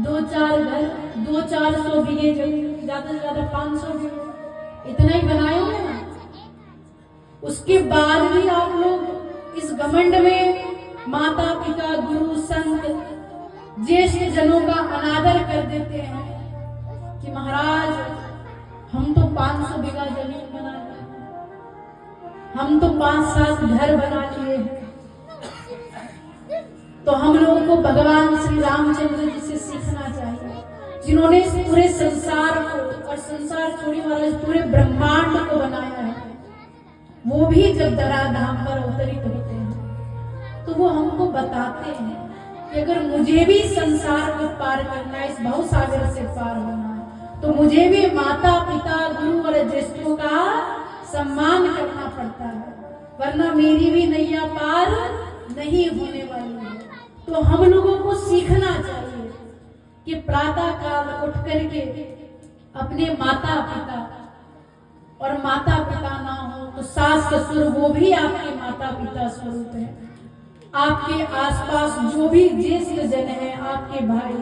दो चार घर, 200-400 बीघे जमीन, ज्यादा से ज्यादा 500 बीघे, इतना ही बनाए होंगे ना। उसके बाद भी आप लोग इस घमंड में माता पिता गुरु संत ज्येष्ठ जनों का अनादर कर देते हैं कि महाराज हम तो 500 बीघा जमीन बना लिए, हम तो 5-7 घर बना लिए। तो हम लोगों को भगवान श्री रामचंद्र जी से सीखना चाहिए, जिन्होंने इस पूरे संसार को और संसार छोड़ने वाले पूरे ब्रह्मांड को बनाया है। वो भी जब धराधाम पर अवतरित होते हैं तो वो हमको बताते हैं कि अगर मुझे भी संसार को पार करना है, इस भवसागर से पार होना है, तो मुझे भी माता पिता गुरु और ज्येष्ठों का सम्मान करना पड़ता है, वरना मेरी भी नैया पार नहीं होने वाली है। तो हम लोगों को सीखना चाहिए कि प्रातः काल उठ करके अपने माता पिता, और माता पिता ना हो तो सास ससुर, वो भी आपके माता पिता स्वरूप है। आपके आसपास जो भी ज्येष्ठ जन है, आपके भाई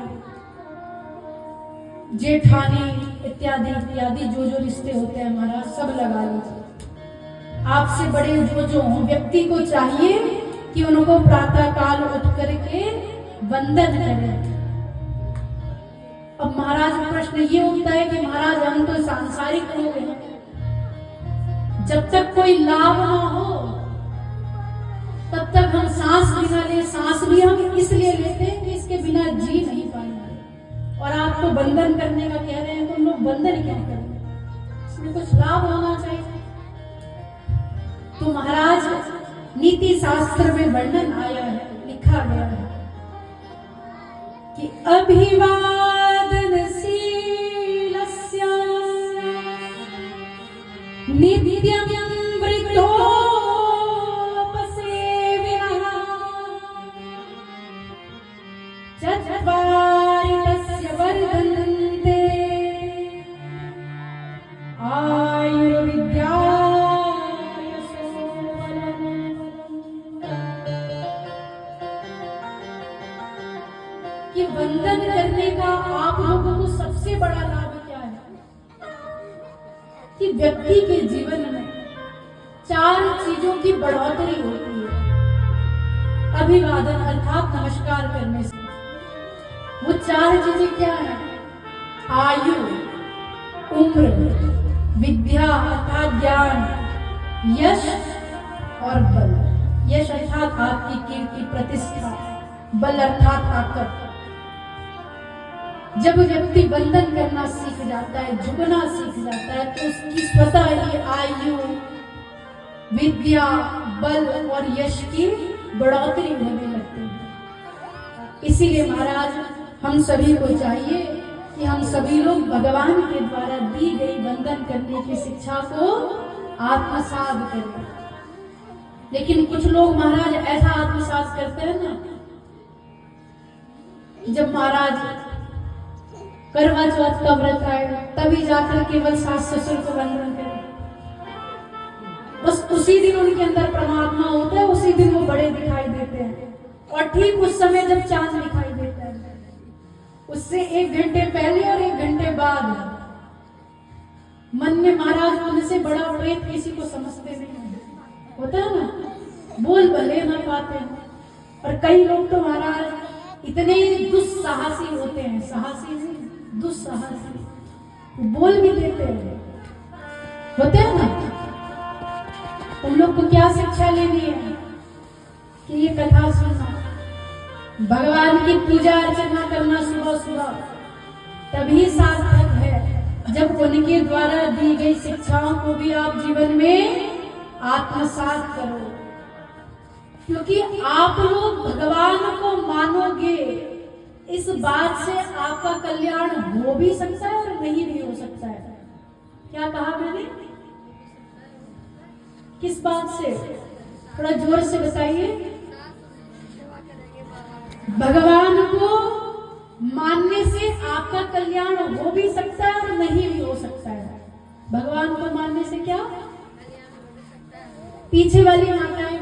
जेठानी इत्यादि इत्यादि जो जो रिश्ते होते हैं महाराज, सब लगा लीजिए। आपसे बड़े जो हों, व्यक्ति को चाहिए कि उनको प्रातः काल उठ करके वंदन करें। अब महाराज प्रश्न ये उठता है कि महाराज हम तो सांसारिक लोग हैं, जब तक कोई लाभ ना हो तब तक हम सांस भी ना ले। सांस भी हम इसलिए लेते हैं कि इसके बिना जी नहीं पाएंगे, और आप तो बंधन करने का कह रहे हैं, तो हम लोग बंधन क्या करेंगे, इसमें कुछ लाभ होना चाहिए। तो महाराज नीति शास्त्र में वर्णन आया है, लिखा गया है कि अभिवादनशीलस्य नित्यं वृद्धोपसेविनः चत्वारि तस्य वर्धन्ते आयुर्विद्या। कि वंदन करने का आप लोगों को सबसे बड़ा लाभ क्या है कि व्यक्ति के जीवन में 4 चीजों की बढ़ोतरी होती है। अभिवादन अर्थात नमस्कार करने से। वो 4 चीजें क्या है? आयु, उम्र, विद्या अर्थात ज्ञान, यश और बल। यश अर्थात आपकी कीर्ति प्रतिष्ठा, बल अर्थात ताकत। जब व्यक्ति वंदन करना सीख जाता है, झुकना सीख जाता है, तो उसकी स्वतः ही आयु, विद्या, बल और यश की बढ़ोतरी होने लगती है। इसीलिए महाराज हम सभी को चाहिए कि हम सभी लोग भगवान के द्वारा दी गई वंदन करने की शिक्षा को आत्मसात करें। लेकिन कुछ लोग महाराज ऐसा आत्मसात करते हैं ना, जब महाराज करवा चौथ का व्रत आए तभी जाकर केवल सास ससुर को वंदन करें। बस उसी दिन उनके अंदर परमात्मा होता है, उसी दिन वो बड़े दिखाई देते हैं। और ठीक उस समय जब चांद दिखाई देता है, उससे 1 घंटे पहले और 1 घंटे बाद मन में महाराज उनसे बड़ा प्रेत किसी को समझते नहीं। होता है ना, बोल भले ना पाते हैं। और कई लोग तो महाराज इतने दुस्साहसी होते हैं, साहसी नहीं दुस्साहसी, बोल भी देते हैं। होते हैं ना, उन लोग को क्या शिक्षा लेनी है कि ये कथा सुनना, भगवान की पूजा अर्चना करना सुबह सुबह, तभी सार्थक है जब उनके द्वारा दी गई शिक्षाओं को भी आप जीवन में आत्मसात करो। क्योंकि आप लोग भगवान को मानोगे, इस बात से आपका कल्याण हो भी सकता है और नहीं भी हो सकता है। क्या कहा मैंने? किस बात से? थोड़ा जोर से बताइए। भगवान को मानने से आपका कल्याण हो भी सकता है और नहीं भी हो सकता है। भगवान को मानने से क्या? पीछे वाली माताएं